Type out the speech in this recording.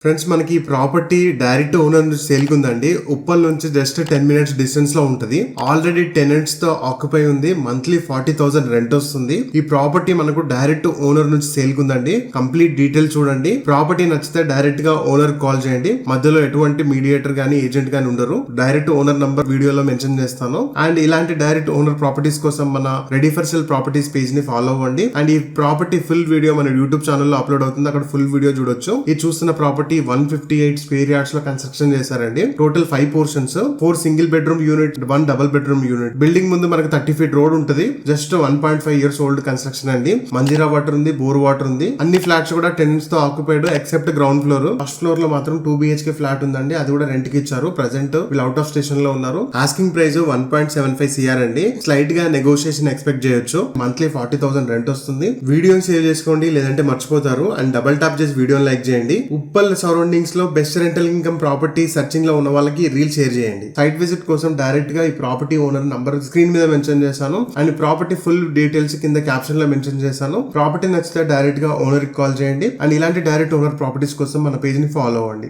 Friends మనకి ఈ property direct owner నుంచి సేల్ ఉందండి. ఉప్పల్ నుంచి జస్ట్ 10 minutes డిస్టెన్స్ లో ఉంటది. ఆల్రెడీ టెనెంట్స్ తో ఆక్యుపై ఉంది. మంత్లీ 40,000 రెంట్ వస్తుంది. ఈ ప్రాపర్టీ మనకు డైరెక్ట్ ఓనర్ నుంచి సేల్ ఉందండి. కంప్లీట్ డీటెయిల్ చూడండి. ప్రాపర్టీ నచ్చితే డైరెక్ట్ గా ఓనర్ కాల్ చేయండి. మధ్యలో ఎటువంటి మీడియేటర్ గానీ ఏజెంట్ గానీ ఉండరు. డైరెక్ట్ ఓనర్ నంబర్ వీడియోలో మెన్షన్ చేస్తాను. అండ్ ఇలాంటి డైరెక్ట్ ఓనర్ ప్రాపర్టీస్ కోసం మన ready for sale properties page ని ఫాలో అవ్వండి. అండ్ ఈ ప్రాపర్టీ ఫుల్ వీడియో మన యూట్యూబ్ ఛానల్ లో అప్లోడ్ అవుతుంది. అక్కడ ఫుల్ వీడియో చూడొచ్చు. ఈ చూస్తున్న ప్రాపర్టీ 158 స్క్వేర్ యార్డ్స్ లో కన్స్ట్రక్షన్ చేశారండి. Total 5 portions, 4 single bedroom unit, 1 double bedroom unit. Building ముందు మనకు 30 feet రోడ్ ఉంటుంది. జస్ట్ 1.5 years ఓల్డ్ కన్స్ట్రక్షన్ అండి. మంజీరా వాటర్ ఉంది, బోర్ వాటర్ ఉంది. అన్ని ఫ్లాట్స్ కూడా టెనెంట్స్ తో occupied except ground floor. First floor లో మాత్రం 2 BHK ఫ్లాట్ ఉందండి. అది కూడా రెంట్ కి ఇచ్చారు. ప్రెసెంట్ వీళ్ళు అవుట్ ఆఫ్ స్టేషన్ లో ఉన్నారు. ఆస్కింగ్ ప్రైస్ 1.75 CR అండి. స్లైట్ గా నెగోషియేషన్ ఎక్స్పెక్ట్ చేయొచ్చు. మంత్లీ 40,000 రెంట్ వస్తుంది. వీడియోని సేవ్ చేసుకోండి, లేదంటే మర్చిపోతారు. అండ్ డబల్ టాప్ చేసి వీడియోని లైక్ చేయండి. ఉప్పల్ సరౌండింగ్స్ లో best rental income property searching లో ఉన్న వాళ్ళకి రీల్ షేర్ చేయండి. సైట్ విజిట్ కోసం డైరెక్ట్ గా ఈ ప్రాపర్టీ ఓనర్ నంబర్ స్క్రీన్ మీద మెన్షన్ చేశాను. అండ్ ప్రాపర్టీ ఫుల్ డీటెయిల్స్ కింద క్యాప్షన్ లో మెన్షన్ చేశాను. ప్రాపర్టీ నచ్చితే డైరెక్ట్ గా ఓనర్ కి కాల్ చేయండి. అండ్ ఇలాంటి డైరెక్ట్ ఓనర్ ప్రాపర్టీస్ కోసం మన పేజ్ ని ఫాలో అవ్వండి.